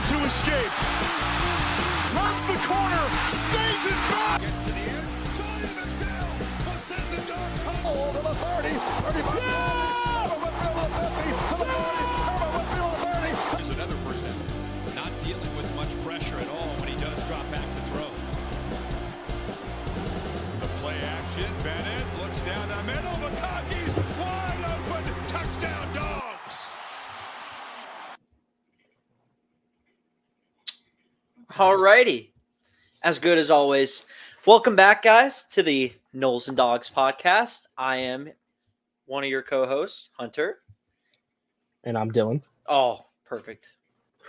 to escape. Turns the corner, stays in back. Gets to the edge, side of the shell. Will send the dogs home. To the 30, 35. Herbert Whitfield to the 50, to the 40. Herbert Whitfield to the 30. There's another first down. Not dealing with much pressure at all when he does drop back to throw. The play action, Bennett looks down the middle. McConkey's wide open. Touchdown, Dogs. Alrighty. As good as always. Welcome back, guys, to the Knowles and Dogs podcast. I am one of your co-hosts, Hunter. And I'm Dylan. Oh, perfect.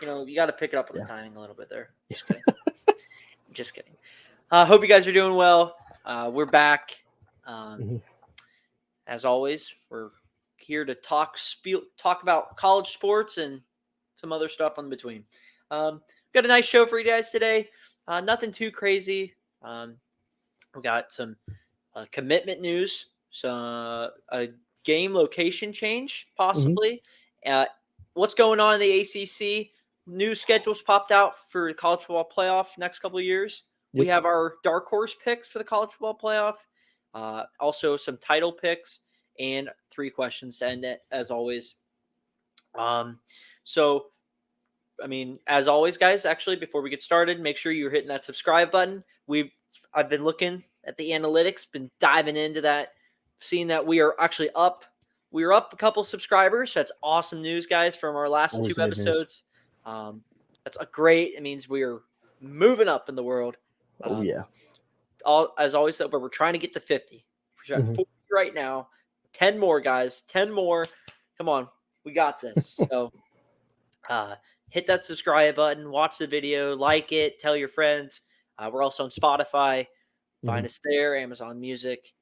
You know, you got to pick it up on the timing a little bit there. Just kidding. Just kidding. Hope you guys are doing well. We're back. As always, we're here to talk about college sports and some other stuff in between. Got a nice show for you guys today. Nothing too crazy. We got some commitment news, a game location change possibly. What's going on in the ACC? New schedules popped out for the college football playoff next couple of years. We have our dark horse picks for the college football playoff. Also some title picks and 3 questions to end it, as always. As always, guys, actually, before we get started, make sure you're hitting that subscribe button. I've been looking at the analytics, been diving into that, seeing that we are actually up. We are up a couple subscribers. So that's awesome news, guys, from our last 2 episodes. That's great. It means we are moving up in the world. As always, though, but we're trying to get to 50. We're at 40 right now. 10 more, guys. 10 more. Come on. We got this. So hit that subscribe button. Watch the video. Like it. Tell your friends. We're also on Spotify. Find us there. Amazon Music.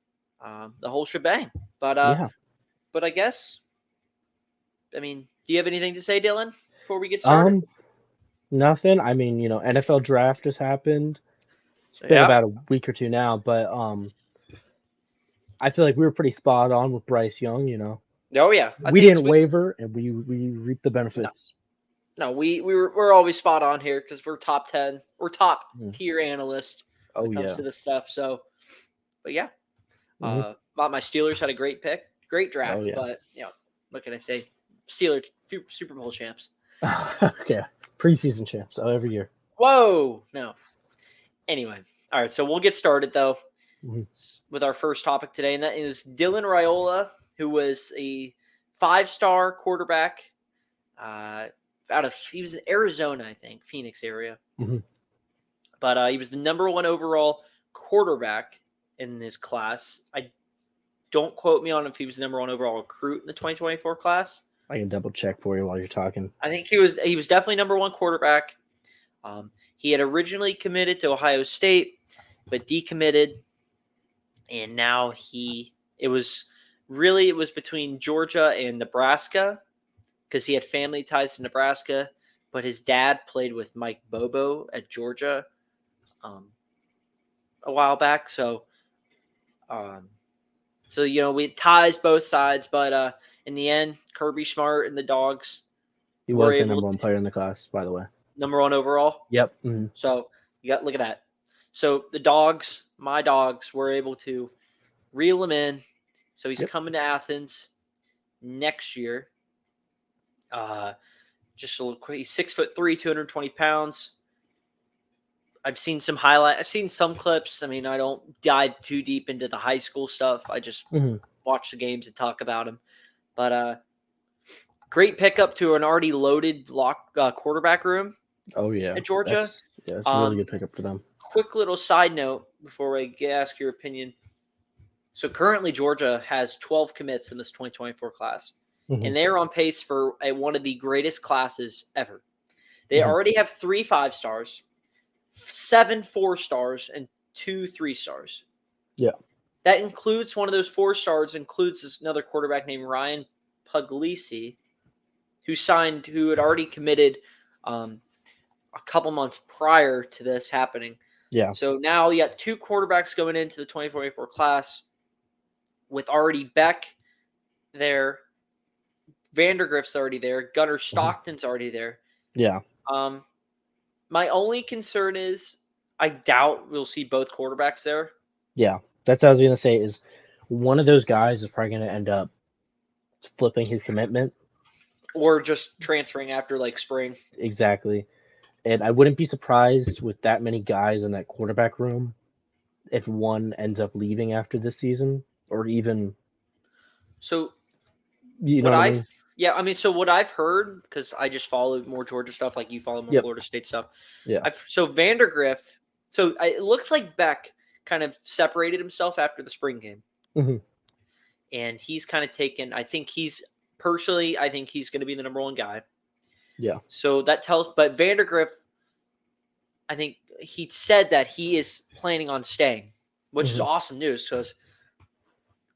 The whole shebang. But I guess, do you have anything to say, Dylan, before we get started? Nothing. NFL draft just happened. It's been about a week or 2 now, but I feel like we were pretty spot on with Bryce Young, Oh yeah. We didn't waver, and we reaped the benefits. No, we're always spot on here because we're top 10. We're top tier analysts when it comes to this stuff. So, but yeah. My Steelers had a great pick. Great draft, but what can I say? Steelers Super Bowl champs. Okay, preseason champs every year. Whoa, no. Anyway, all right. So we'll get started though with our first topic today, and that is Dylan Raiola, who was a 5-star quarterback. He was in Arizona, I think, Phoenix area. But he was the number 1 overall quarterback in this class. Don't quote me on if he was the number 1 overall recruit in the 2024 class. I can double check for you while you're talking. I think he was definitely number 1 quarterback. He had originally committed to Ohio State, but decommitted, and now it was between Georgia and Nebraska because he had family ties to Nebraska, but his dad played with Mike Bobo at Georgia a while back, so we ties both sides, but in the end, Kirby Smart and the Dogs. He was the number 1 player in the class, by the way. Number 1 overall? Yep. So look at that. So the Dogs, my Dogs, were able to reel him in. So he's coming to Athens next year. Just a little quick. He's 6'3", 220 pounds. I've seen some highlights. I've seen some clips. I don't dive too deep into the high school stuff. I just watch the games and talk about him. But great pickup to an already loaded quarterback room. Oh, yeah. At Georgia. It's a really good pickup for them. Quick little side note before I ask your opinion. So currently Georgia has 12 commits in this 2024 class. And they're on pace for one of the greatest classes ever. They already have 3 5-stars, 7 4-stars, and 2 3-stars. Yeah. That includes one of those 4-stars, includes another quarterback named Ryan Puglisi, who had already committed a couple months prior to this happening. Yeah. So now you got 2 quarterbacks going into the 2024 class with already Beck there. Vandergrift's already there. Gunnar Stockton's already there. Yeah. My only concern is I doubt we'll see both quarterbacks there. Yeah, that's what I was gonna say. Is one of those guys is probably gonna end up flipping his commitment. Or just transferring after like spring. Exactly. And I wouldn't be surprised with that many guys in that quarterback room if one ends up leaving after this season, or even, So you know what what I I've mean? yeah, I mean, so what I've heard, because I just follow more Georgia stuff, like you follow more Yep. Florida State stuff. Yeah. So Vandergriff. So it looks like Beck kind of separated himself after the spring game, Hmm. and he's kind of taken. I think he's personally, I think he's going to be the number one guy. Yeah. So that tells, but Vandergriff, I think he said that he is planning on staying, which is Hmm. awesome news because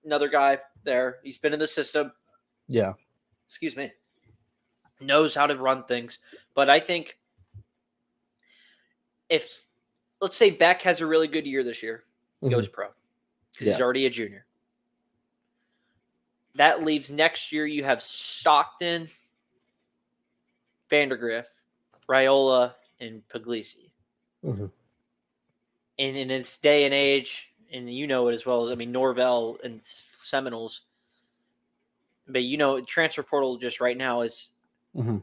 another guy there, he's been in the system. Yeah. Excuse me, knows how to run things. But I think if, let's say Beck has a really good year this year, goes pro because he's Yeah. already a junior. That leaves next year you have Stockton, Vandergriff, Raiola, and Puglisi. Hmm. And in this day and age, and you know it as well, I mean, Norvell and Seminoles, but you know, transfer portal just right now is Hmm.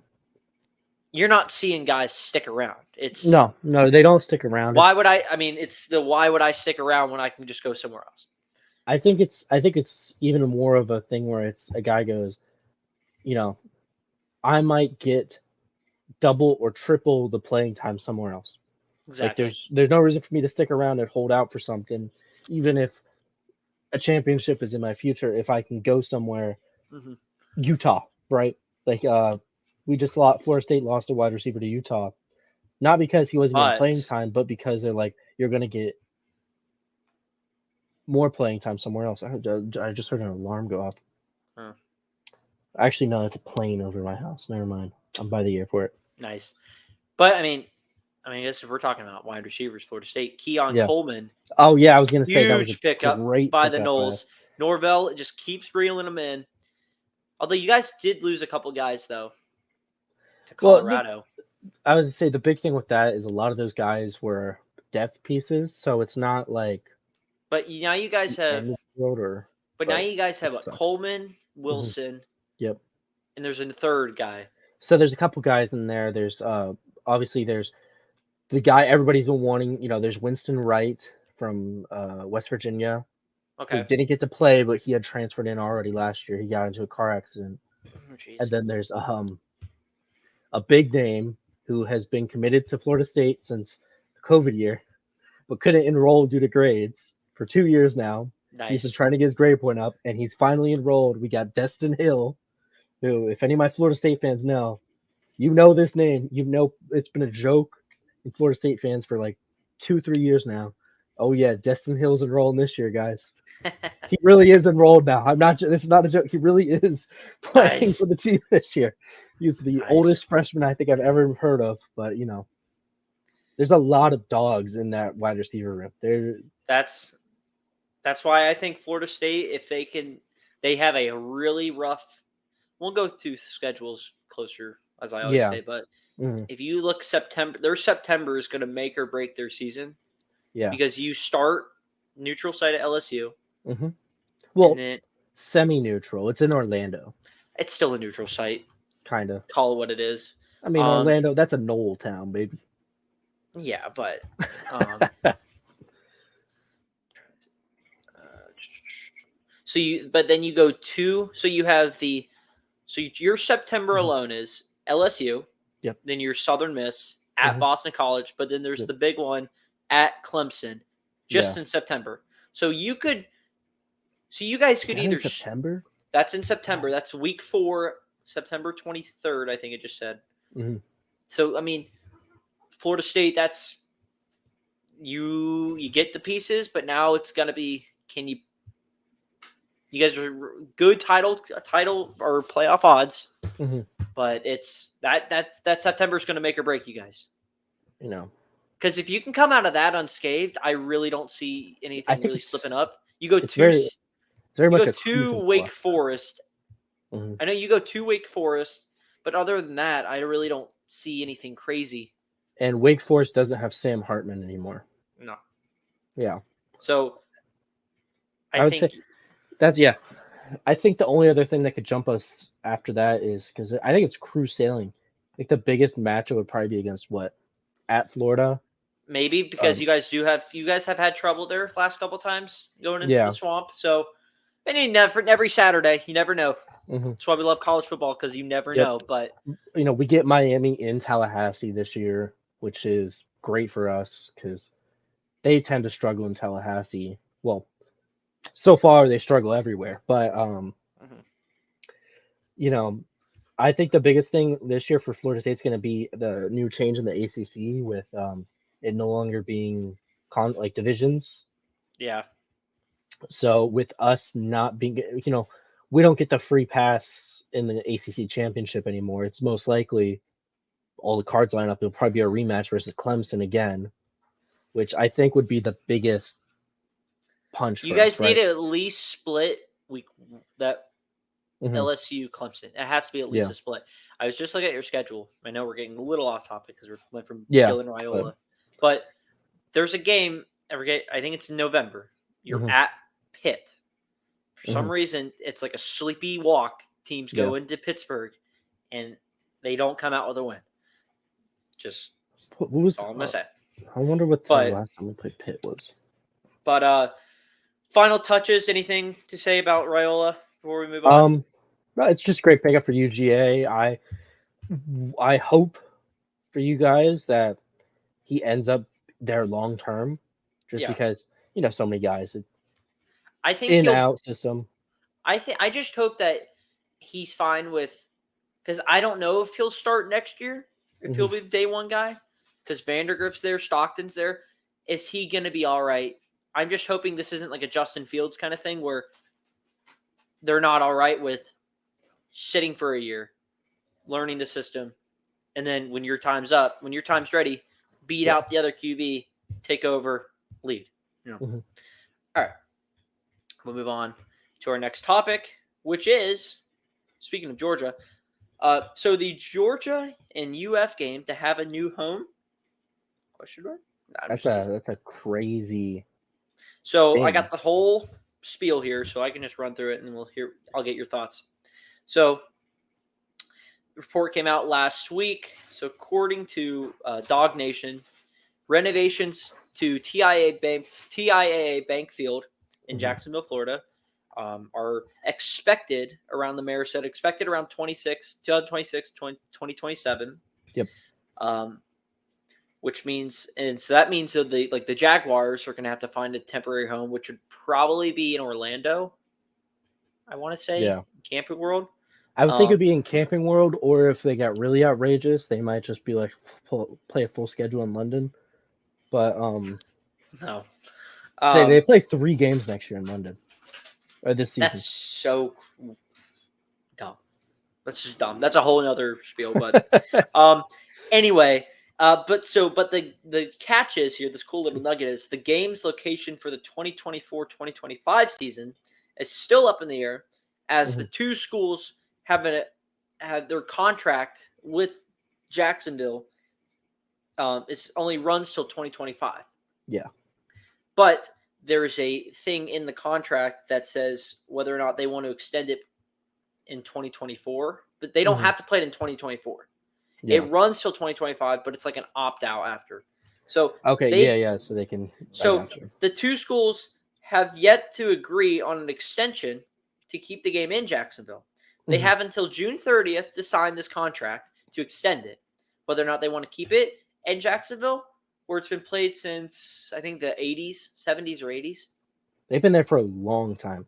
you're not seeing guys stick around. It's No, they don't stick around. why would I mean, it's the why would I stick around when I can just go somewhere else? I think it's even more of a thing where it's a guy goes, you know, I might get double or triple the playing time somewhere else. Like Exactly. there's no reason for me to stick around and hold out for something, even if a championship is in my future. If I can go somewhere, Mm-hmm. Utah, right? Like we just lost. Florida State lost a wide receiver to Utah, not because he wasn't getting But playing time, but because they're like you're gonna get more playing time somewhere else. I just heard an alarm go off. Huh. Actually, no, it's a plane over my house. Never mind. I'm by the airport. Nice. But I mean, I guess if we're talking about wide receivers, Florida State, Keon Yeah. Coleman, Oh yeah, I was gonna say that was a huge pickup great by the pickup by Knowles. Norvell just keeps reeling them in. Although you guys did lose a couple guys though to Well, Colorado. I was to say the big thing with that is a lot of those guys were depth pieces, so it's not like But now you guys the have end of the road or. but now you guys have It sucks. Coleman, Hmm. Wilson, Yep. and there's a third guy. So there's a couple guys in there. There's obviously there's the guy everybody's been wanting. You know, there's Winston Wright from West Virginia who Okay. didn't get to play, but he had transferred in already last year. He got into a car accident. Oh, jeez. And then there's a big name who has been committed to Florida State since the COVID year, but couldn't enroll due to grades for 2 years now. He's been Nice. trying to get his grade point up, and he's finally enrolled. We got Destin Hill, who, if any of my Florida State fans know, you know this name. You know it's been a joke in Florida State fans for like 2-3 years now. Oh yeah, Destin Hill's enrolling this year, guys. He really is enrolled now. I'm not. This is not a joke. He really is playing Nice. for the team this year. He's the Nice. oldest freshman I think I've ever heard of. But you know, there's a lot of dogs in that wide receiver room. That's why I think Florida State, if they have a really rough. We'll go through schedules closer, as I always Yeah. say. But Mhm. if you look September, their September is going to make or break their season. Yeah. Because you start neutral site at LSU. Mm-hmm. Well, and then semi-neutral. It's in Orlando. It's still a neutral site. Kind of. Call it what it is. I mean, Orlando. That's a Knoll town, baby. Yeah, but but then you go to, so you have your September alone is LSU. Yep. Then your Southern Miss at Boston College, but then there's Yep. the big one at Clemson, just Yeah. in September. So you guys could either in September. That's in September. That's week 4, September 23rd. I think it just said. Mm-hmm. So I mean, Florida State. That's you get the pieces, but now it's gonna be can you. You guys are good title or playoff odds, but it's that September is going to make or break you guys. You know, because if you can come out of that unscathed, I really don't see anything really slipping up. You go it's to very much to Wake Forest. Mm-hmm. I know you go to Wake Forest, but other than that, I really don't see anything crazy. And Wake Forest doesn't have Sam Hartman anymore. No. Yeah. So I would say that's I think the only other thing that could jump us after that is because I think it's crew sailing. I think the biggest matchup would probably be against at Florida. maybe because you guys have had trouble there last couple times going into the swamp. So I mean, every Saturday, you never know. Mm-hmm. That's why we love college football, because you never know. But we get Miami in Tallahassee this year, which is great for us because they tend to struggle in Tallahassee. Well, so far they struggle everywhere, but I think the biggest thing this year for Florida State is going to be the new change in the ACC with it no longer being divisions. Yeah. So with us not being, we don't get the free pass in the ACC championship anymore. It's most likely all the cards line up. It'll probably be a rematch versus Clemson again, which I think would be the biggest punch. You guys need to at least split LSU Clemson. It has to be at least a split. I was just looking at your schedule. I know we're getting a little off topic because we went from Gil and Raiola, but there's a game. I think it's in November. You're at Pitt. For some reason, it's like a sleepy walk. Teams go into Pittsburgh, and they don't come out with a win. Just that's all I'm gonna say. I wonder what the last time we played Pitt was. But final touches. Anything to say about Raiola before we move on? It's just great pickup for UGA. I hope for you guys that he ends up there long term, just because so many guys. I think in out system. I just hope that he's fine with, because I don't know if he'll start next year, if he'll be the day one guy, because Vandergrift's there, Stockton's there. Is he going to be all right? I'm just hoping this isn't like a Justin Fields kind of thing where they're not all right with sitting for a year, learning the system, and then when your time's up, when your time's ready, beat out the other QB, take over, lead. All right. We'll move on to our next topic, which is, speaking of Georgia, so the Georgia and UF game to have a new home? Question mark? That's a crazy. So thing. I got the whole spiel here, so I can just run through it, and I'll get your thoughts. So the report came out last week. So according to Dog Nation, renovations to TIAA Bank Field in Jacksonville, Florida, are expected around, the mayor said, around 2027. Yep. Which means, and so that means that the Jaguars are going to have to find a temporary home, which would probably be in Orlando. I want to say Camping World. I would think it'd be in Camping World, or if they got really outrageous, they might just be like play a full schedule in London. But no, they play 3 games next year in London, or this season. That's so dumb. That's just dumb. That's a whole other spiel. But anyway, but the catch is here. This cool little nugget is the game's location for the 2024-2025 season is still up in the air, as the two schools have their contract with Jacksonville is only runs till 2025. Yeah. But there is a thing in the contract that says whether or not they want to extend it in 2024, but they don't have to play it in 2024. Yeah. It runs till 2025, but it's like an opt-out after. So okay, so they can. So the two schools have yet to agree on an extension to keep the game in Jacksonville. They have until June 30th to sign this contract to extend it. Whether or not they want to keep it in Jacksonville, where it's been played since, I think, the 80s, 70s or 80s. They've been there for a long time.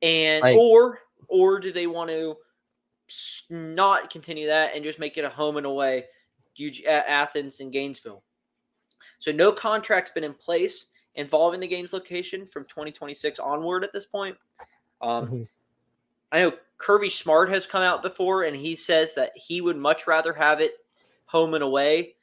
And or do they want to not continue that and just make it a home and away, Athens and Gainesville? So no contract's been in place involving the game's location from 2026 onward at this point. I know Kirby Smart has come out before, and he says that he would much rather have it home and away.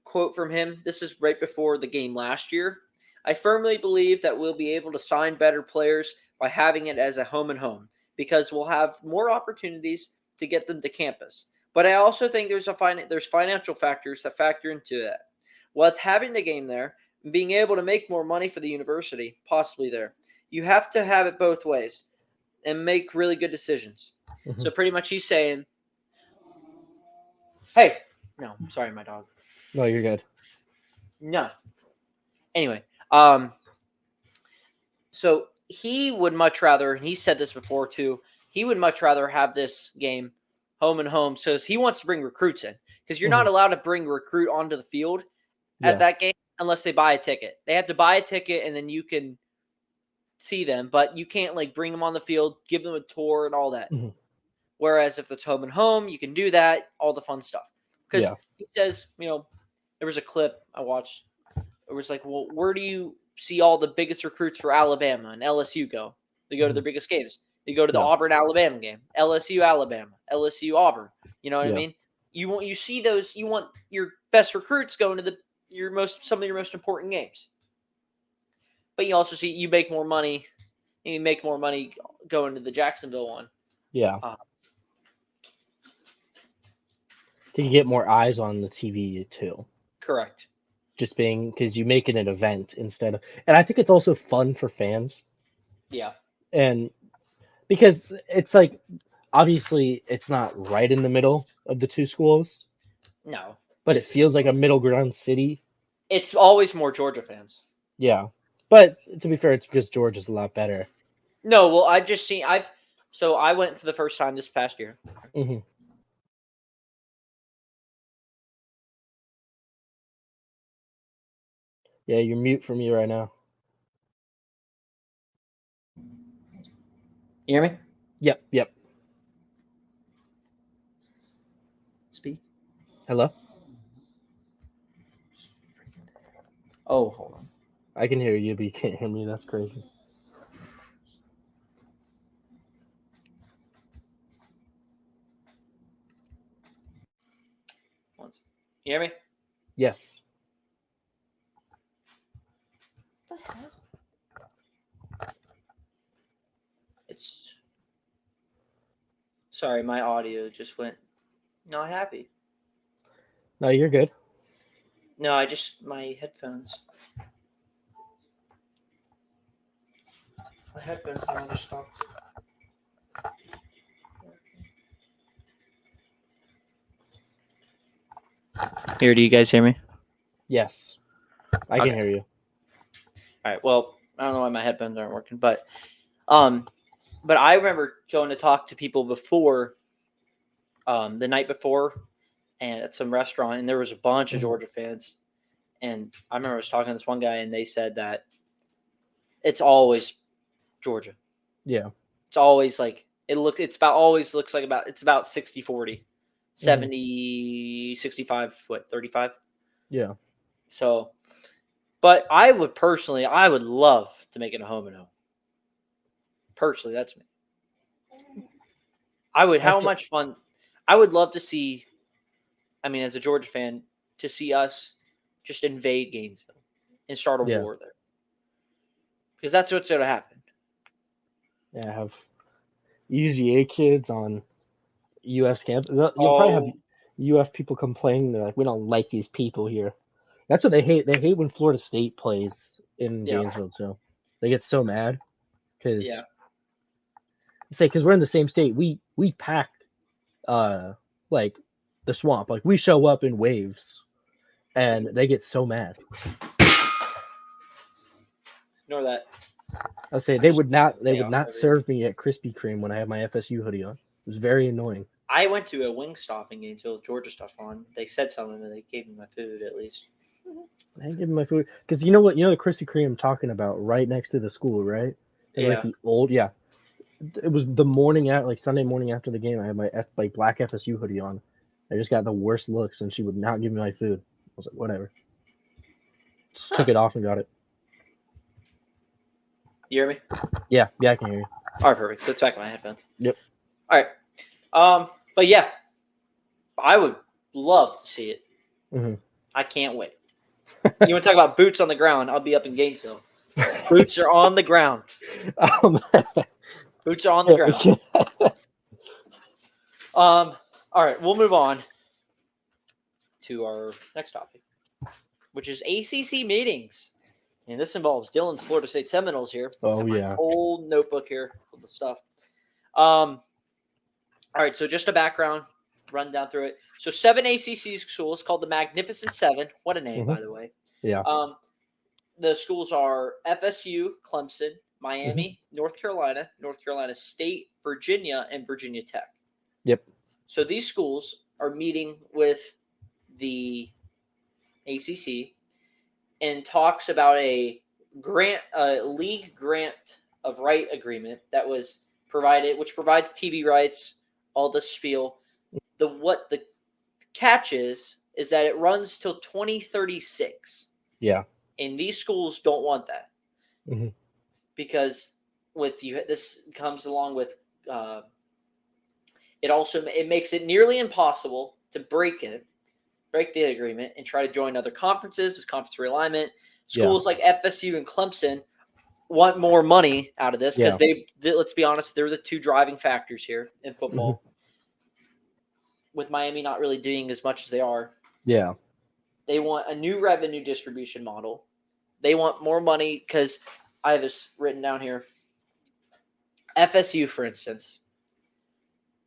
Quote from him, this is right before the game last year. I firmly believe that we'll be able to sign better players by having it as a home and home, because we'll have more opportunities to get them to campus. But I also think there's financial factors that factor into that. With having the game there, being able to make more money for the university, possibly there, you have to have it both ways and make really good decisions. Mhm. So pretty much he's saying, hey, no, sorry, my dog. No, you're good. No. Anyway, so he would much rather, and he said this before too, he would much rather have this game home and home because he wants to bring recruits in. Because you're not allowed to bring a recruit onto the field at that game unless they buy a ticket. They have to buy a ticket and then you can see them, but you can't like bring them on the field, give them a tour and all that. Mhm. Whereas if it's home and home, you can do that, all the fun stuff. Because Yeah. he says, there was a clip I watched. It was like, well, where do you see all the biggest recruits for Alabama and LSU go? They go to their biggest games. They go to the Auburn Alabama game, LSU Alabama, LSU Auburn. You know what I mean? You see those. You want your best recruits going to some of your most important games. But you also see you make more money. You make more money going to the Jacksonville one. Yeah. You can get more eyes on the TV too. Correct. Just being because you make it an event instead of, and I think it's also fun for fans. Yeah. And because it's like, obviously it's not right in the middle of the two schools. No. But it feels like a middle ground city. It's always more Georgia fans. Yeah. But to be fair, it's because Georgia's a lot better. No, well, so I went for the first time this past year. Mm-hmm. Yeah, you're mute for me right now. You hear me? Yep. Speak. Hello? Oh, hold on. I can hear you, but you can't hear me. That's crazy. You hear me? Yes. What the hell? Sorry, my audio just went not happy. No, you're good. No, my headphones. My headphones now just stopped. Here, do you guys hear me? Yes. I can hear you. All right. Well, I don't know why my headphones aren't working, but I remember going to talk to people before, the night before, and at some restaurant, and there was a bunch of Georgia fans, and I remember I was talking to this one guy, and they said that it's always Georgia. Yeah. It's always like it's about 60-40, 70, 65, 35. Yeah. So, but I would love to make it a home and home. Personally, that's me. I would. How much fun? I would love to see. I mean, as a Georgia fan, to see us just invade Gainesville and start a war there, because that's what's going to happen. Yeah, have UGA kids on UF campus. You'll probably have UF people complaining. They're like, we don't like these people here. That's what they hate. They hate when Florida State plays in Gainesville too. They get so mad because because we're in the same state. We pack like the swamp. Like we show up in waves, and they get so mad. Ignore that. I'll say they would not serve me at Krispy Kreme when I have my FSU hoodie on. It was very annoying. I went to a Wingstop in Gainesville with Georgia stuff on. They said something and they gave me my food at least. They didn't give me my food because you know what? You know the Krispy Kreme I'm talking about, right next to the school, right? It's like the old, It was the morning Sunday morning after the game. I had my black FSU hoodie on. I just got the worst looks, and she would not give me my food. I was like, whatever. Just took it off and got it. You hear me? Yeah, I can hear you. All right, perfect. So it's back in my headphones. Yep. All right. But yeah, I would love to see it. Mm-hmm. I can't wait. You want to talk about boots on the ground? I'll be up in Gainesville. Boots are on the ground. Boots are on the ground. All All right, we'll move on to our next topic, which is ACC meetings. And this involves Dylan's Florida State Seminoles here. Oh, My yeah. whole notebook here full of stuff. All right, so just a background, run down through it. So 7 ACC schools called the Magnificent Seven. What a name, by the way. Yeah. The schools are FSU, Clemson, Miami, North Carolina State, Virginia, and Virginia Tech. Yep. So these schools are meeting with the ACC and talks about a league grant of right agreement that was provided, which provides TV rights, all the spiel. What the catch is that it runs till 2036. Yeah. And these schools don't want that because this comes along with it makes it nearly impossible to break the agreement and try to join other conferences with conference realignment. Schools like FSU and Clemson want more money out of this because let's be honest, they're the two driving factors here in football. With Miami not really doing as much as they are. Yeah. They want a new revenue distribution model. They want more money because I have this written down here. FSU, for instance,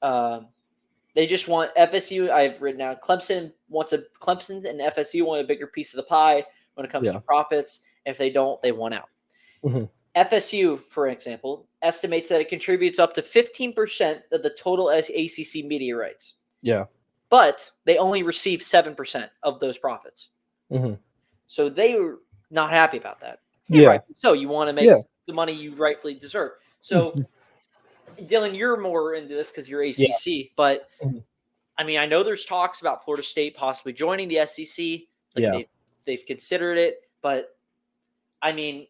they just want FSU. I've written down Clemson and FSU want a bigger piece of the pie when it comes to profits. If they don't, they want out. FSU, for example, estimates that it contributes up to 15% of the total ACC media rights. Yeah. But they only receive 7% of those profits. So they were not happy about that. Right. So you want to make the money you rightfully deserve. So, Dylan, you're more into this because you're ACC. But, I mean, I know there's talks about Florida State possibly joining the SEC. They've considered it. But, I mean,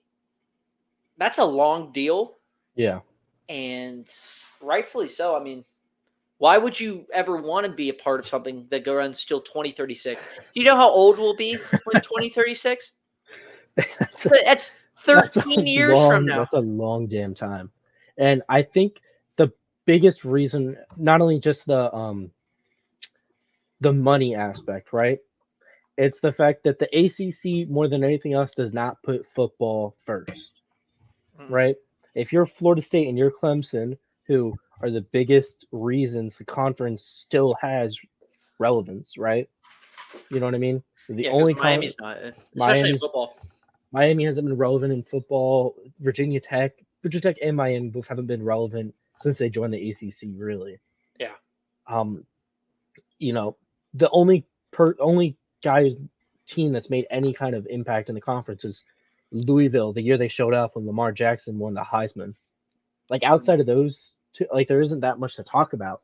that's a long deal. Yeah. And rightfully so. I mean, why would you ever want to be a part of something that runs till 2036? Do you know how old we'll be when 2036? That's 13 years from now. That's a long damn time. And I think the biggest reason, not only just the money aspect, right? It's the fact that the ACC, more than anything else, does not put football first, right? If you're Florida State and you're Clemson, who are the biggest reasons the conference still has relevance, right? You know what I mean? The only Miami's not, especially in football. Miami hasn't been relevant in football. Virginia Tech and Miami both haven't been relevant since they joined the ACC, really. Yeah. You know, the only team that's made any kind of impact in the conference is Louisville, the year they showed up when Lamar Jackson won the Heisman. Like, outside of those two, like, there isn't that much to talk about.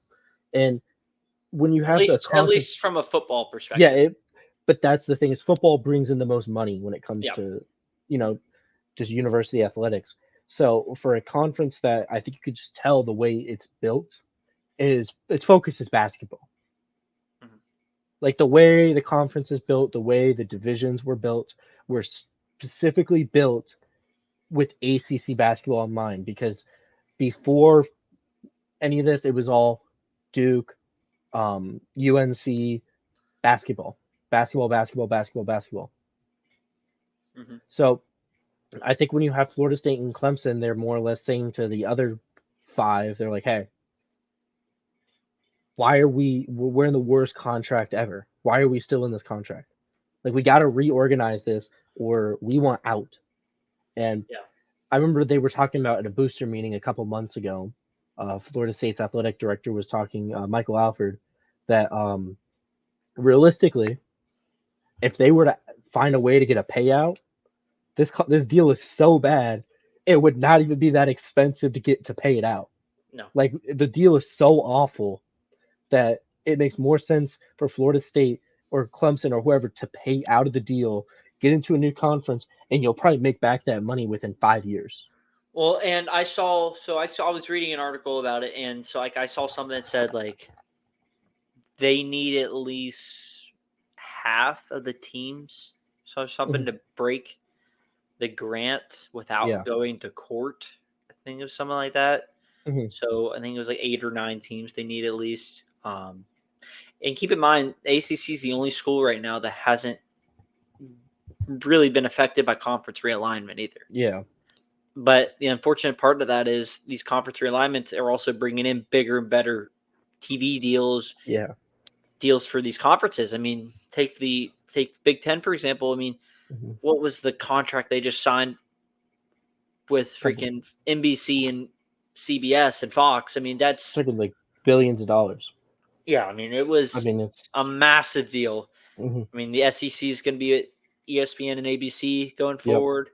And when you have at least from a football perspective. But that's the thing, is football brings in the most money when it comes to, just university athletics. So for a conference that I think you could just tell the way it's built is its focus is basketball. Like, the way the conference is built, the way the divisions were built, were specifically built with ACC basketball in mind, because before any of this, it was all Duke, UNC, basketball. So I think when you have Florida State and Clemson, they're more or less saying to the other five, they're like, hey, we're in the worst contract ever. Why are we still in this contract? Like, we got to reorganize this, or we want out. And I remember they were talking about at a booster meeting a couple months ago, Florida State's athletic director was talking, Michael Alford, that realistically, if they were to find a way to get a payout, this deal is so bad, it would not even be that expensive to pay it out. No. Like, the deal is so awful that it makes more sense for Florida State or Clemson or whoever to pay out of the deal, get into a new conference, and you'll probably make back that money within 5 years. Well, and I was reading an article about it, and so I saw something that said, like, they need at least half of the teams, so something to break the grant without going to court. I think it was something like that. So I think it was like 8 or 9 teams they need at least. And keep in mind, ACC is the only school right now that hasn't really been affected by conference realignment either. Yeah. But the unfortunate part of that is these conference realignments are also bringing in bigger and better TV deals. Yeah. Deals for these conferences. I mean, take Big Ten, for example. I mean, what was the contract they just signed with freaking NBC and CBS and Fox? I mean, that's talking like billions of dollars. Yeah, I mean, it was it's a massive deal. Mm-hmm. I mean, the SEC is going to be at ESPN and ABC going forward.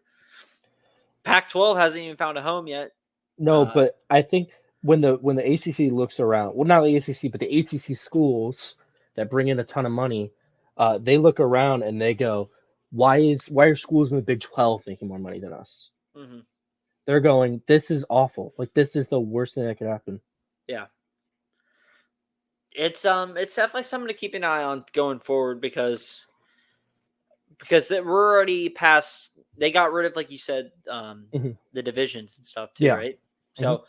Pac-12 hasn't even found a home yet. No, but I think when the ACC looks around, well, not the ACC, but the ACC schools that bring in a ton of money, they look around and they go, why are schools in the Big 12 making more money than us? Mm-hmm. They're going, this is awful. Like, this is the worst thing that could happen. Yeah. It's definitely something to keep an eye on going forward because we're already past. They got rid of, like you said, the divisions and stuff too, right? So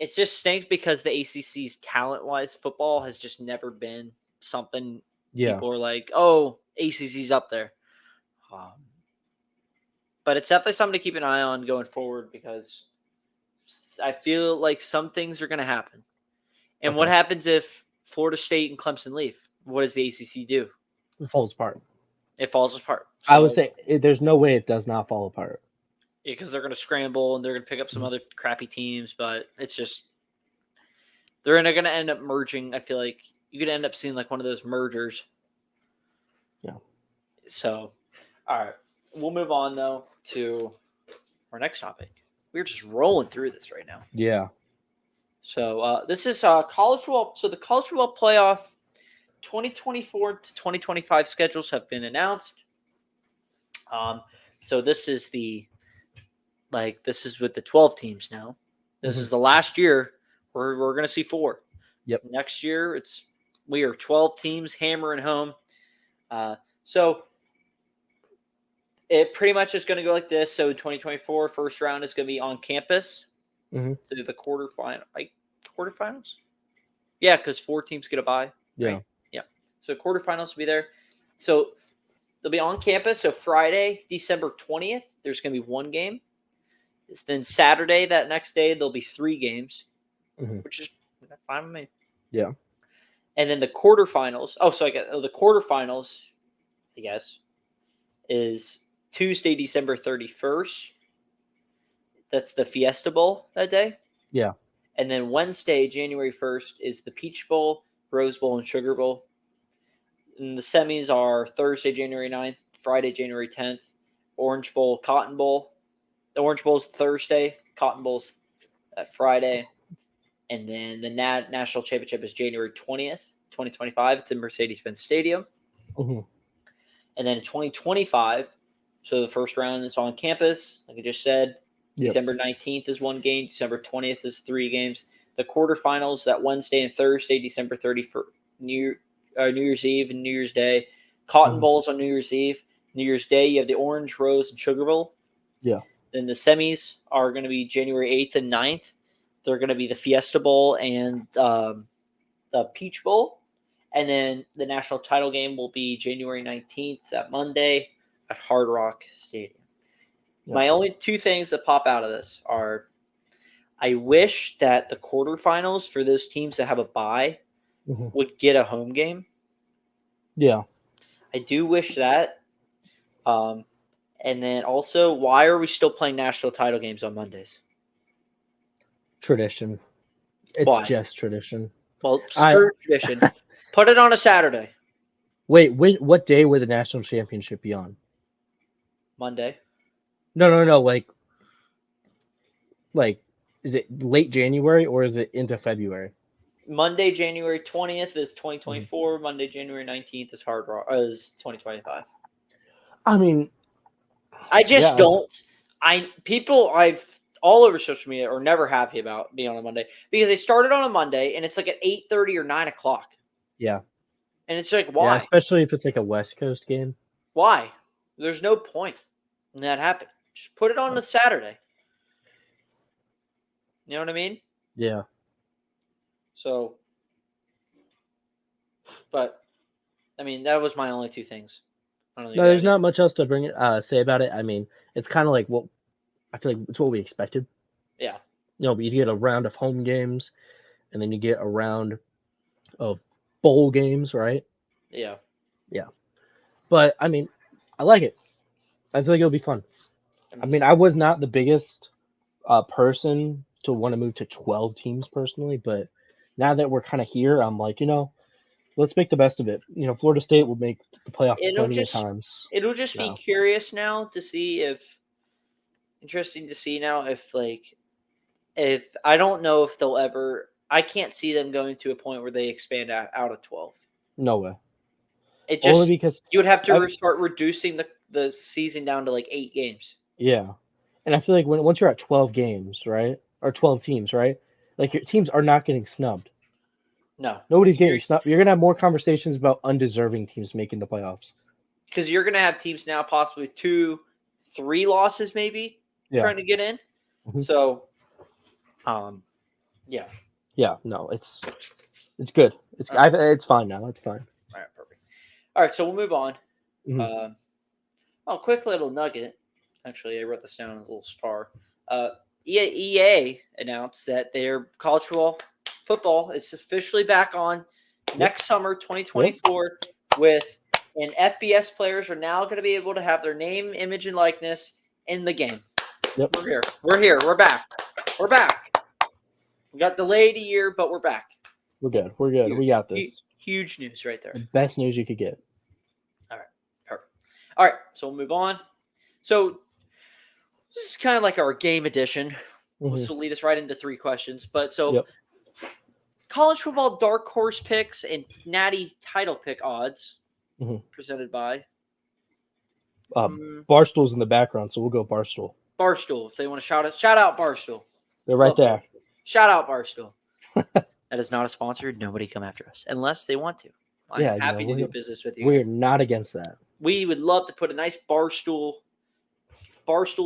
it just stinks because the ACC's talent-wise football has just never been something people are like, oh, ACC's up there. But it's definitely something to keep an eye on going forward because I feel like some things are going to happen. And what happens if Florida State and Clemson leave? What does the ACC do? It falls apart. It falls apart. So, I would say there's no way it does not fall apart. Yeah, because they're going to scramble and they're going to pick up some other crappy teams, but it's just they're going to end up merging. I feel like you could end up seeing like one of those mergers. Yeah. So, all right, we'll move on though to our next topic. We're just rolling through this right now. Yeah. So this is college football. So the college football playoff 2024 to 2025 schedules have been announced. So this is this is with the 12 teams now. This is the last year we're going to see 4. Yep. Next year we are 12 teams hammering home. So it pretty much is going to go like this. So 2024 first round is going to be on campus. So the quarterfinals. Yeah, because 4 teams get a bye. Yeah. Right? Yeah. So quarterfinals will be there. So they'll be on campus. So Friday, December 20th, there's going to be 1 game. Then Saturday, that next day, there'll be 3 games, which is fine with me. Yeah. And then the quarterfinals. Oh, so the quarterfinals, I guess, is Tuesday, December 31st. That's the Fiesta Bowl that day. Yeah. And then Wednesday, January 1st, is the Peach Bowl, Rose Bowl, and Sugar Bowl. And the semis are Thursday, January 9th, Friday, January 10th, Orange Bowl, Cotton Bowl. The Orange Bowl's Thursday, Cotton Bowl's Friday. And then the National Championship is January 20th, 2025. It's in Mercedes-Benz Stadium. And then in 2025, so the first round is on campus, like I just said. December 19th is 1 game. December 20th is 3 games. The quarterfinals, that Wednesday and Thursday, December 31st, New Year's Eve and New Year's Day. Cotton Bowls on New Year's Eve. New Year's Day, you have the Orange, Rose, and Sugar Bowl. Yeah. Then the semis are going to be January 8th and 9th. They're going to be the Fiesta Bowl and the Peach Bowl. And then the national title game will be January 19th, that Monday, at Hard Rock Stadium. My only 2 things that pop out of this are I wish that the quarterfinals for those teams that have a bye would get a home game. Yeah. I do wish that. And then also, why are we still playing national title games on Mondays? Tradition. It's just tradition. Well, screw tradition. Put it on a Saturday. Wait, what day would the national championship be on? Monday. No. Like, is it late January or is it into February? Monday, January 20th is 2024. Monday, January 19th is is 2025. I mean, I just don't. People I've all over social media are never happy about being on a Monday because they started on a Monday and it's like at 8:30 or 9 o'clock. Yeah. And it's like, why? Yeah, especially if it's like a West Coast game. Why? There's no point in that happening. Just put it on the Saturday. You know what I mean? Yeah. So But I mean, that was my only two things. I don't know. No, there's not much else to say about it. I mean, it's kind of like what I feel like it's what we expected. Yeah. You get a round of home games, and then you get a round of bowl games, right? Yeah. Yeah. But I mean, I like it. I feel like it'll be fun. I mean, I was not the biggest person to want to move to 12 teams personally, but now that we're kind of here, I'm like, let's make the best of it. Florida State will make the playoff plenty of times. It'll just be curious now to see interesting to see now if I don't know if they'll ever. I can't see them going to a point where they expand out of 12. No way. It just Only because you would have to start reducing the season down to like 8 games. Yeah, and I feel like once you're at 12 games, right, or 12 teams, right, like your teams are not getting snubbed. No, Nobody's getting snubbed. You're gonna have more conversations about undeserving teams making the playoffs. Because you're gonna have teams now possibly 2, 3 losses maybe trying to get in. Mhm. So, yeah. Yeah, no, it's good. It's fine now. It's fine. All right, perfect. All right, so we'll move on. Mhm. Quick little nugget. Actually, I wrote this down as a little star. EA announced that their college football is officially back on next summer, 2024, and FBS players are now going to be able to have their name, image, and likeness in the game. Yep. We're here. We're back. We got delayed a year, but we're back. We're good. We got this. Huge news right there. The best news you could get. All right. Perfect. All right. So we'll move on. So this is kind of like our game edition. This will lead us right into 3 questions. But college football dark horse picks and natty title pick odds presented by Barstool's in the background, so we'll go Barstool. Barstool. If they want to shout out Barstool. They're right there. Barstool. Shout out Barstool. That is not a sponsor. Nobody come after us unless they want to. I'm happy to do business with you. We're not against that. We would love to put a nice Barstool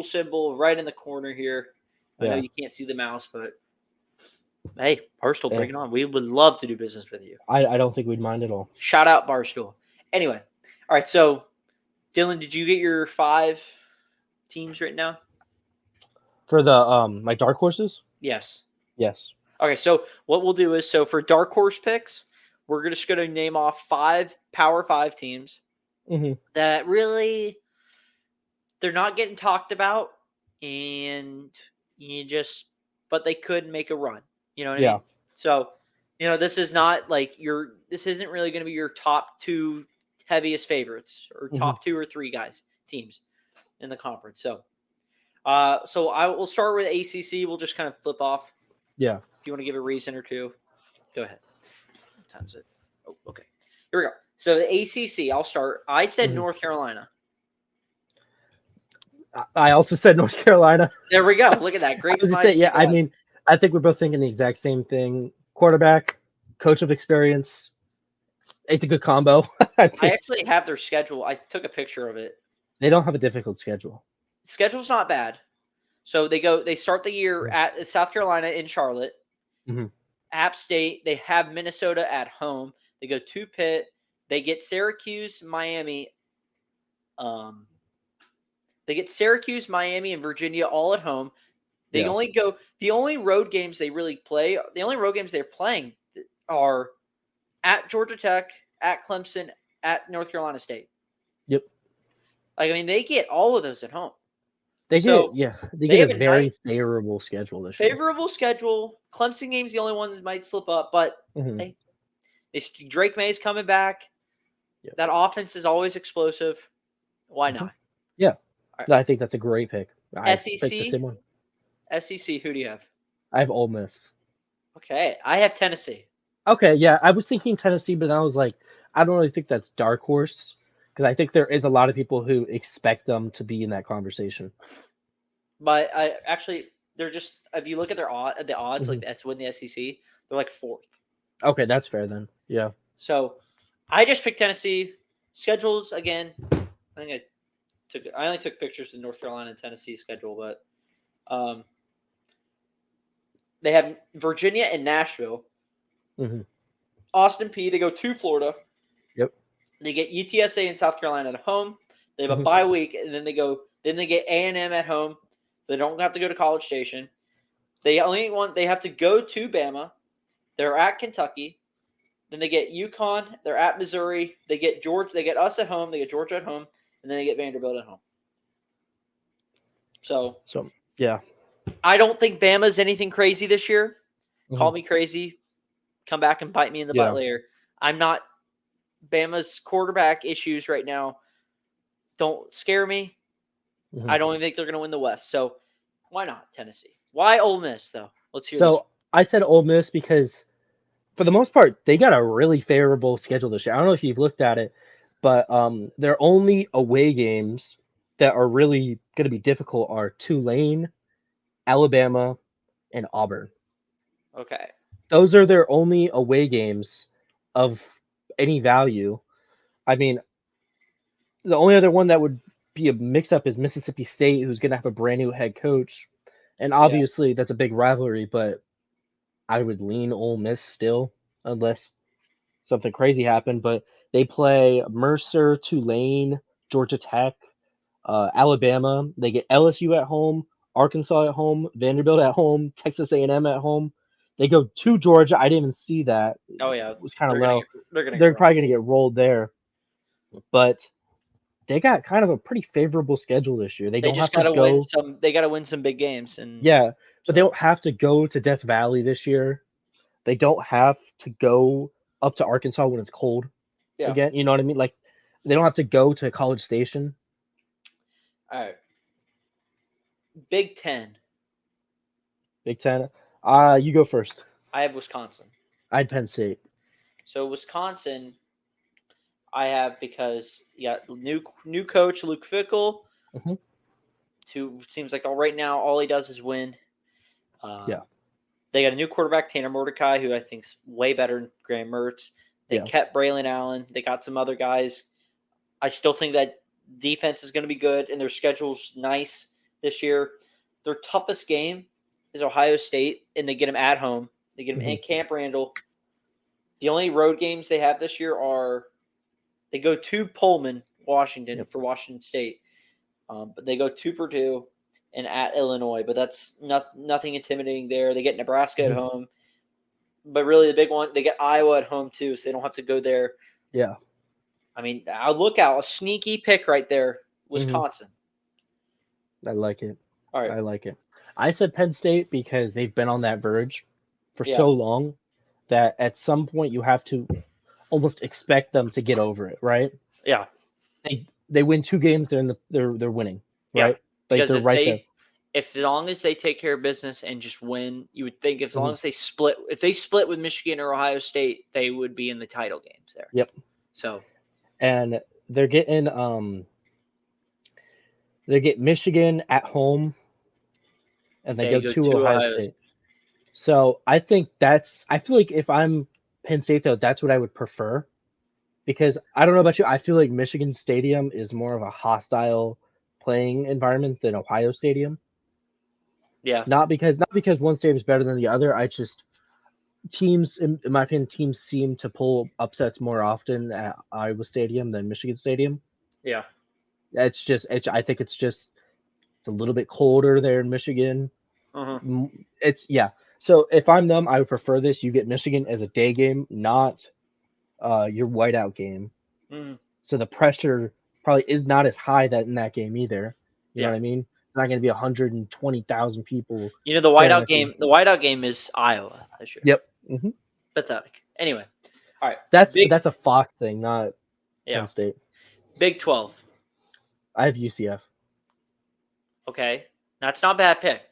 symbol right in the corner here. I know you can't see the mouse, but hey, Barstool, bring it on. We would love to do business with you. I don't think we'd mind at all. Shout out Barstool. Anyway, all right. So, Dylan, did you get your 5 teams written down? For the my dark horses? Yes. Okay, so what we'll do is for dark horse picks, we're just going to name off 5 Power 5 teams that really they're not getting talked about, and but they could make a run. You know what I mean? So, this is not like this isn't really going to be your top 2 heaviest favorites or top 2 or 3 teams in the conference. So I will start with ACC. We'll just kind of flip off. Yeah. If you want to give a reason or 2, go ahead. What time is it? Oh, okay. Here we go. So the ACC, I'll start. I said North Carolina. I also said North Carolina. There we go. Look at that. Great. I mean, I think we're both thinking the exact same thing. Quarterback, coach of experience. It's a good combo. I actually have their schedule. I took a picture of it. They don't have a difficult schedule. Schedule's not bad. So they start the year at South Carolina in Charlotte. App State. They have Minnesota at home. They go to Pitt. They get Syracuse, Miami. They get Syracuse, Miami, and Virginia all at home. They only go the only road games they really play. The only road games they're playing are at Georgia Tech, at Clemson, at North Carolina State. Yep. They get all of those at home. They get a very favorable schedule this year. Favorable schedule. Clemson game's the only one that might slip up, but Drake May's coming back. Yep. That offense is always explosive. Why not? Yeah. Right. I think that's a great pick. SEC, the same one. SEC, who do you have? I have Ole Miss. Okay, I have Tennessee. Okay, yeah, I was thinking Tennessee, but I was like, I don't really think that's dark horse because I think there is a lot of people who expect them to be in that conversation. But they're just if you look at the odds, like to win the SEC, they're like 4th. Okay, that's fair then. Yeah. So I just picked Tennessee. Schedules again. I only took pictures of North Carolina and Tennessee schedule, but they have Virginia and Nashville. Austin Peay. They go to Florida. They get UTSA and South Carolina at home. They have a Mhm. bye week, and then they get A&M at home. They don't have to go to College Station. They have to go to Bama. They're at Kentucky. Then they get UConn. They're at Missouri. They get Georgia. They get us at home. They get Georgia at home, and then they get Vanderbilt at home. So yeah. I don't think Bama's anything crazy this year. Call Mhm. me crazy. Come back and bite me in the Yeah. butt later. I'm not. Bama's quarterback issues right now don't scare me. Mhm. I don't even think they're going to win the West. So why not Tennessee? Why Ole Miss though? Let's hear this. So I said Ole Miss because for the most part, they got a really favorable schedule this year. I don't know if you've looked at it, but their only away games that are really going to be difficult are Tulane, Alabama, and Auburn. Okay. Those are their only away games of any value. I mean, the only other one that would be a mix-up is Mississippi State, who's going to have a brand new head coach, and obviously that's a big rivalry. But I would lean Ole Miss still, unless something crazy happened. But they play Mercer, Tulane, Georgia Tech, Alabama. They get LSU at home, Arkansas at home, Vanderbilt at home, Texas A&M at home. They go to Georgia. I didn't even see that. Oh yeah, It was kind of they're gonna low. get, they're gonna They're get probably going to get rolled there. But they got kind of a pretty favorable schedule this year. They They don't just have to gotta win go. some. They gotta win some big games, and Yeah, but they so don't have to go to Death Valley this year. They don't have to go up to Arkansas when it's cold yeah. again. You know what I mean? Like they don't have to go to College Station. All right. Big Ten. Big Ten. You go first. I have Wisconsin. I had Penn State. So Wisconsin, I have because you got new coach Luke Fickell, Mhm. who seems like right now all he does is win. Yeah. They got a new quarterback, Tanner Mordecai, who I think's way better than Graham Mertz. They Yeah. kept Braylon Allen. They got some other guys. I still think that defense is going to be good, and their schedule's nice this year. Their toughest game is Ohio State, and they get them at home. They get them in Camp Randall. The only road games they have this year are they go to Pullman, Washington, Yep. for Washington State, but they go to Purdue and at Illinois. But that's nothing intimidating there. They get Nebraska at Mhm. home, but really the big one, they get Iowa at home too, so they don't have to go there. Yeah. I mean, I'll look out a sneaky pick right there, Mhm. Wisconsin. I like it. All right, I like it. I said Penn State because they've been on that verge for yeah, so long that at some point you have to almost expect them to get over it, right? yeah, They win 2 games, they're winning, yeah. right? Like Because they're right there. if as long as they take care of business and just win, you would think as long Mhm. as if they split with Michigan or Ohio State, they would be in the title games there. Yep. So And they're getting they get Michigan at home and they they go go to to Ohio Ohio. State. So I feel like if I'm Penn State though, that's what I would prefer. Because I don't know about you, I feel like Michigan Stadium is more of a hostile playing environment than Ohio Stadium. Yeah, Not because one stadium is better than the other. I just teams, in my opinion, teams seem to pull upsets more often at Iowa Stadium than Michigan Stadium. yeah. I think it's a little bit colder there in Michigan. Uh-huh. Yeah. So if I'm them, I would prefer this. You get Michigan as a day game, not your whiteout game. Mm, So the pressure probably is not as high in that game either. You know yeah. what I mean? It's not going to be 120,000 people You know the staring whiteout at you. game. The whiteout game is Iowa this year. Yep. Hmm. Pathetic. Anyway, all right. But that's a Fox thing, not Penn State. Big 12. I have UCF. Okay, that's not a bad pick.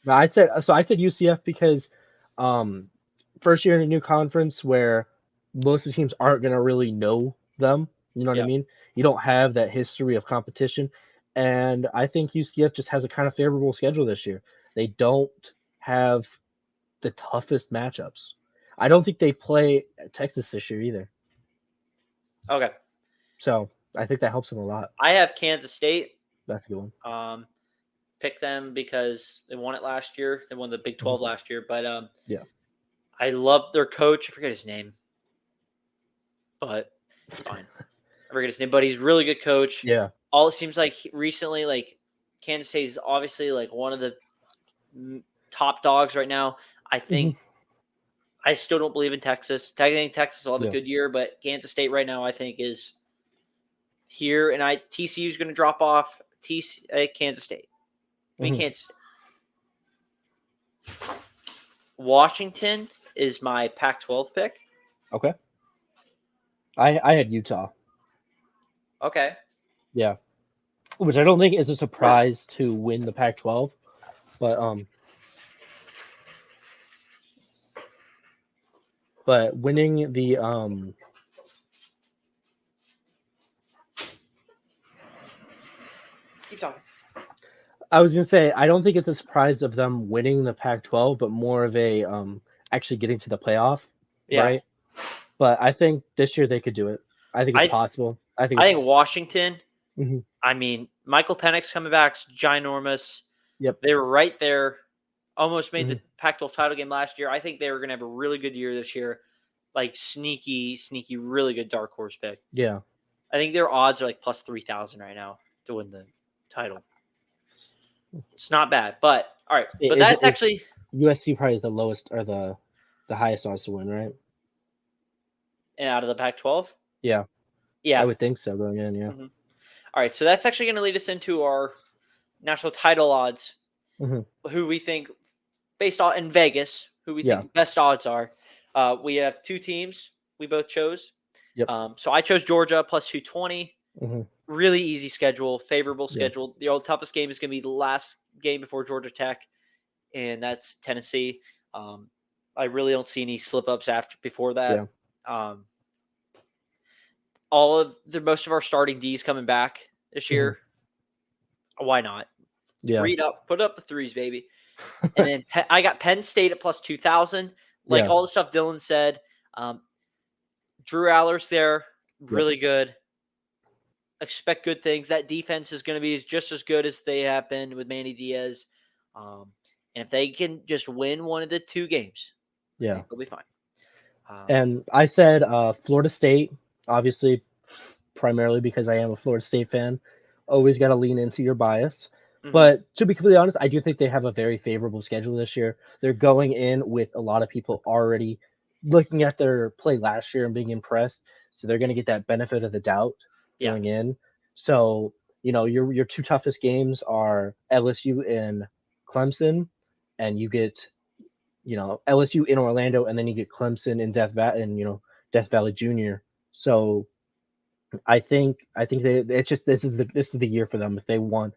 No, I said UCF because first year in a new conference where most of the teams aren't going to really know them. You know what I Yeah. mean? You don't have that history of competition. And I think UCF just has a kind of favorable schedule this year. They don't have the toughest matchups. I don't think they play Texas this year either. Okay, So I think that helps them a lot. I have Kansas State. That's a good one. Pick them because they won it last year. They won the Big 12 last year. But Yeah. I love their coach. I forget his name, but it's fine. forget his name, but he's a really good coach. Yeah. All it seems like recently, like Kansas State is obviously like one of the top dogs right now. I think I still don't believe in Texas. I think Texas will have a good year, but Kansas State right now I think is here, and TCU is going to drop off. Kansas State. Kansas State. Washington is my Pac-12 pick. Okay. I had Utah. Okay. Yeah. Which I don't think is a surprise to win the Pac-12, but winning the Keep talking. I was gonna say I don't think it's a surprise of them winning the Pac-12, but more of a actually getting to the playoff, right? But I think this year they could do it. I think it's possible. I think Washington. Mhm. I mean, Michael Penix coming back is ginormous. Yep. They were right there. Almost made the Pac-12 title game last year. I think they were going to have a really good year this year. Like sneaky, really good dark horse pick. Yeah. I think their odds are like plus 3,000 right now to win the title. It's not bad, but all right. But that's actually USC probably is the lowest or the highest odds to win, right? Out of the Pac-12. Yeah. Yeah, I would think so going in. Yeah. All right, so that's actually going to lead us into our national title odds. Who we think, based on in Vegas, who we think best odds are. We have two teams we both chose. Yep. So I chose Georgia plus 220. Really easy schedule, favorable schedule. The toughest game is going to be the last game before Georgia Tech, and that's Tennessee. I really don't see any slip-ups before that. Yeah. Most of our starting D's coming back this year. Why not? Yeah. Put up the threes, baby. And then I got Penn State at plus 2,000. All the stuff Dylan said. Drew Aller's there, really good. Expect good things. That defense is going to be just as good as they have been with Manny Diaz. And if they can just win one of the two games, I think they'll be fine. And I said Florida State, obviously, primarily because I am a Florida State fan. Always got to lean into your bias. But to be completely honest, I do think they have a very favorable schedule this year. They're going in with a lot of people already looking at their play last year and being impressed. So they're going to get that benefit of the doubt going in. So, your two toughest games are LSU and Clemson, and you get, LSU in Orlando, and then you get Clemson in Death Valley Junior. So I think this is the year for them if they won.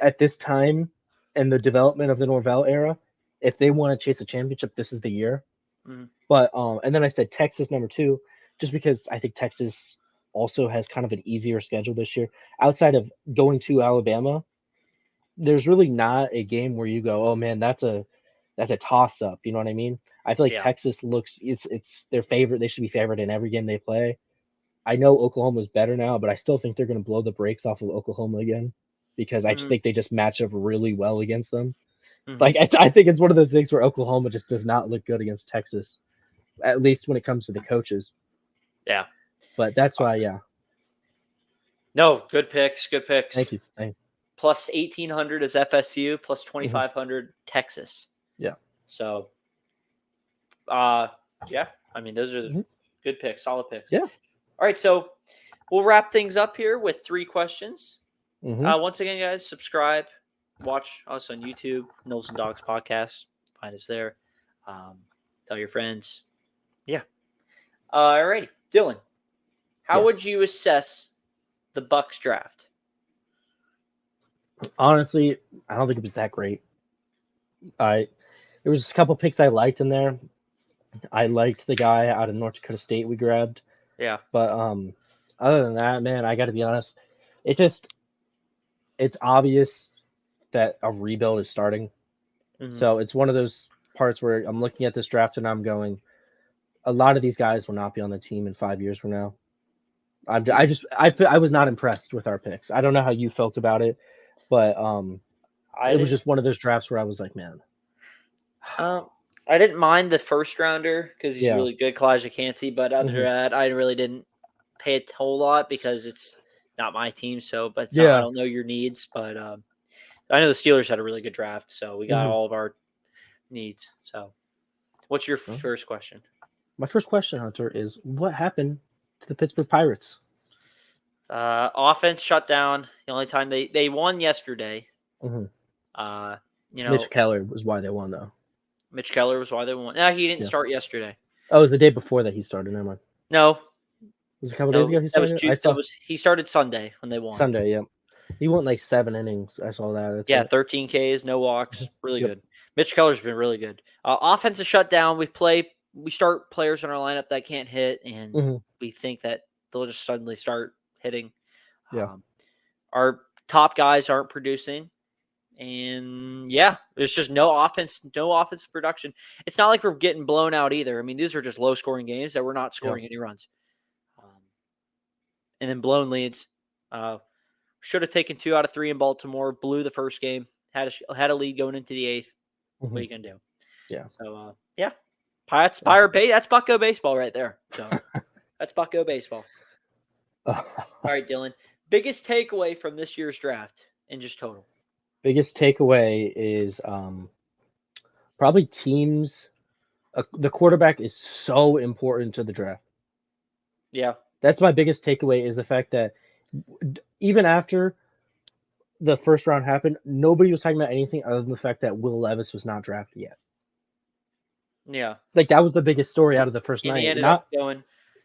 At this time in the development of the Norvell era, if they want to chase a championship, this is the year. But and then I said Texas number 2, just because I think Texas also has kind of an easier schedule this year. Outside of going to Alabama, there's really not a game where you go, oh man, that's a toss up. You know what I mean? I feel like Texas looks it's their favorite. They should be favored in every game they play. I know Oklahoma's better now, but I still think they're going to blow the brakes off of Oklahoma again because I just think they just match up really well against them. Like I think it's one of those things where Oklahoma just does not look good against Texas, at least when it comes to the coaches. Yeah. But that's why, No, good picks. Thank you. Plus 1,800 is FSU, plus 2,500 Texas. Yeah. So, I mean, those are good picks, solid picks. Yeah. All right, so we'll wrap things up here with 3 questions. Once again, guys, subscribe, watch us on YouTube, Knowles and Dogs Podcast. Find us there. Tell your friends. Yeah. All righty, Dylan. How would you assess the Bucks draft? Honestly, I don't think it was that great. There was a couple picks I liked in there. I liked the guy out of North Dakota State we grabbed. Yeah. But other than that, man, I got to be honest. It's obvious that a rebuild is starting. So it's one of those parts where I'm looking at this draft and I'm going, a lot of these guys will not be on the team in 5 years from now. I was not impressed with our picks. I don't know how you felt about it, but it was just one of those drafts where I was like, man. I didn't mind the first rounder because he's really good, Kalijah Cansey, but other than that, I really didn't pay a whole lot because it's not my team. So, but it's Yeah. not, I don't know your needs, but I know the Steelers had a really good draft, so we got all of our needs. So, what's your first question? My first question, Hunter, is what happened to the Pittsburgh Pirates? Offense shut down. The only time they won yesterday. Mhm. Mitch Keller was why they won, though. Mitch Keller was why they won. No, he didn't start yesterday. Oh, it was the day before that he started. Never mind. No, Was it a couple days ago he started? He started Sunday when they won. Sunday, yeah. He went like 7 innings. I saw that. That's 13 Ks, no walks. Really Yep. good. Mitch Keller's been really good. Offense is shut down. We start players in our lineup that can't hit, and we think that they'll just suddenly start hitting. Yeah. Our top guys aren't producing. And there's just no offensive production. It's not like we're getting blown out either. I mean, these are just low scoring games that we're not scoring any runs. And then blown leads. Should have taken 2 out of 3 in Baltimore. Blew the first game. Had a lead going into the 8th. What are you gonna do? Yeah. So Pirates. That's Bucko baseball right there. So that's Bucko baseball. All right, Dylan. Biggest takeaway from this year's draft and just total. Biggest takeaway is probably teams. The quarterback is so important to the draft. Yeah. That's my biggest takeaway is the fact that even after the first round happened, nobody was talking about anything other than the fact that Will Levis was not drafted yet. Yeah. Like that was the biggest story out of the first night. He ended up going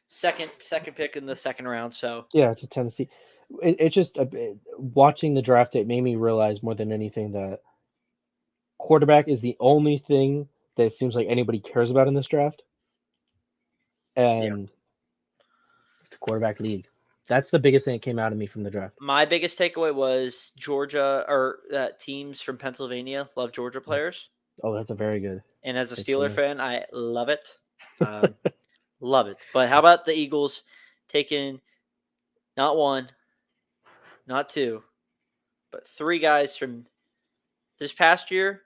second pick in the second round. So yeah, to Tennessee. It's just watching the draft. It made me realize more than anything that quarterback is the only thing that it seems like anybody cares about in this draft, and it's a quarterback league. That's the biggest thing that came out of me from the draft. My biggest takeaway was Georgia or teams from Pennsylvania love Georgia players. Oh, that's a very good. And as a Steeler fan, I love it. Love it. But how about the Eagles taking not 1, not 2, but 3 guys from this past year?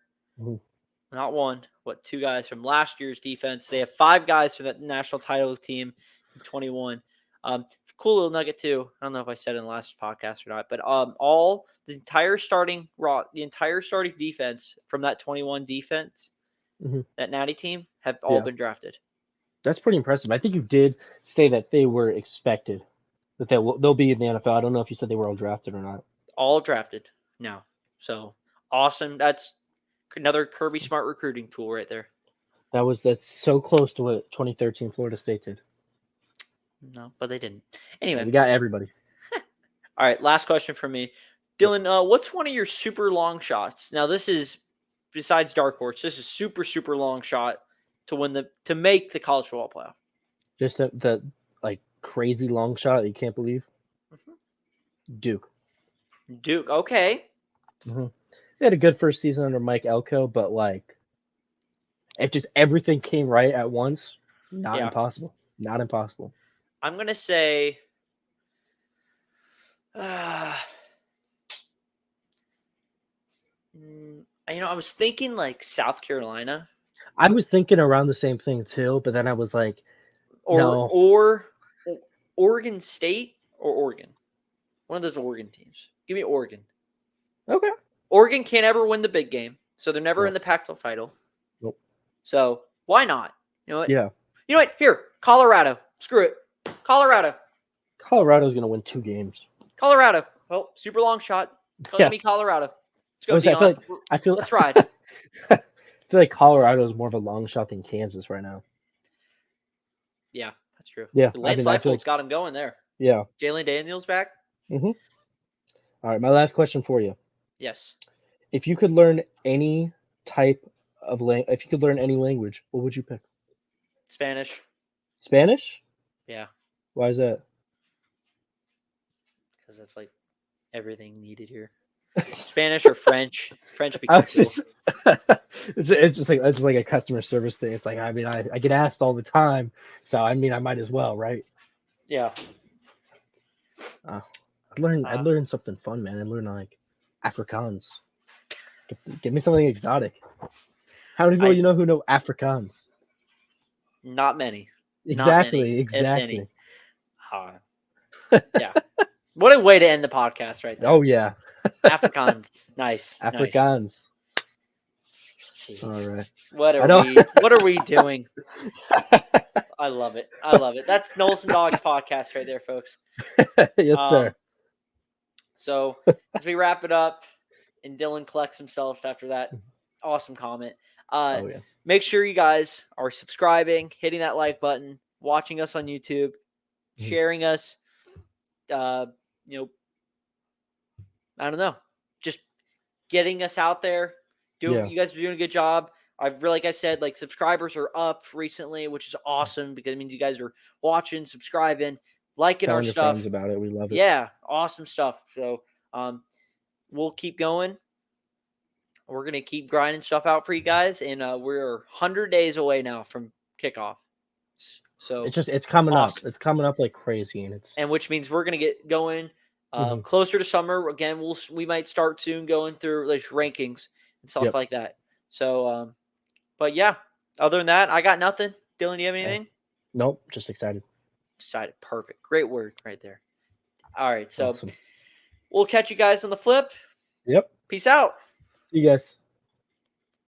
Not 1, but 2 guys from last year's defense. They have 5 guys from that national title team in 21. Cool little nugget too. I don't know if I said it in the last podcast or not, but the entire starting defense from that 21 defense, that Natty team, have all been drafted. That's pretty impressive. I think you did say that they were expected, that they'll be in the NFL. I don't know if you said they were all drafted or not. All drafted now. So awesome. That's another Kirby Smart recruiting tool right there. That's so close to what 2013 Florida State did. No, but they didn't. Anyway, we got everybody. All right, last question from me. Dylan, what's one of your super long shots? Now, this is, besides Dark Horse, this is super, super long shot to make the college football playoff. Just the crazy long shot that you can't believe? Duke, okay. They had a good first season under Mike Elko, but if just everything came right at once, not impossible. Not impossible. I'm going to say I was thinking South Carolina. I was thinking around the same thing too, but then I was like, no. Or Oregon State or Oregon. One of those Oregon teams. Give me Oregon. Okay. Oregon can't ever win the big game, so they're never in the Pac-12 title. Nope. So why not? You know what? Yeah. You know what? Here, Colorado. Screw it. Colorado. Colorado's going to win 2 games. Colorado. Well, super long shot. Give me Colorado. Let's go, Dion. Let's ride. I feel like Colorado is more of a long shot than Kansas right now. Yeah, that's true. Yeah. Lance Leipold's got him going there. Yeah. Jalen Daniels back. All right, my last question for you. Yes. If you could learn any type of if you could learn any language, what would you pick? Spanish. Spanish? Yeah. Why is that? Because that's everything needed here. Spanish or French. French becomes it's just like a customer service thing. It's I get asked all the time, so I might as well, right? Yeah. I'd learn something fun, man. I'd learn Afrikaans. Give me something exotic. How many people who know Afrikaans? Not many. Exactly. If any. Yeah. What a way to end the podcast right there. Oh yeah, Afrikaans. Nice. Afrikaans. Nice. All Jeez. right. What I know. what are we doing? I love it. I love it. That's Knowles and Dogs podcast right there, folks. Yes, sir. So as we wrap it up and Dylan collects himself after that awesome comment, Oh yeah. make sure you guys are subscribing, hitting that like button, watching us on YouTube, sharing us, I don't know, just getting us out there. Yeah. You guys are doing a good job. Like I said, like subscribers are up recently, which is awesome because it means you guys are watching, subscribing, liking our Telling your stuff. friends about it. We love it. Yeah, awesome stuff. So we'll keep going. We're gonna keep grinding stuff out for you guys, and we're 100 days away now from kickoff. So It's coming awesome. up. It's coming up like crazy, and which means we're gonna get going closer to summer again. We might start soon going through like rankings and stuff like that. So, but yeah, other than that, I got nothing. Dylan, do you have anything? Nope, just excited. Excited, perfect, great word right there. All right, so Awesome. we'll catch you guys on the flip. Yep. Peace out. See you guys.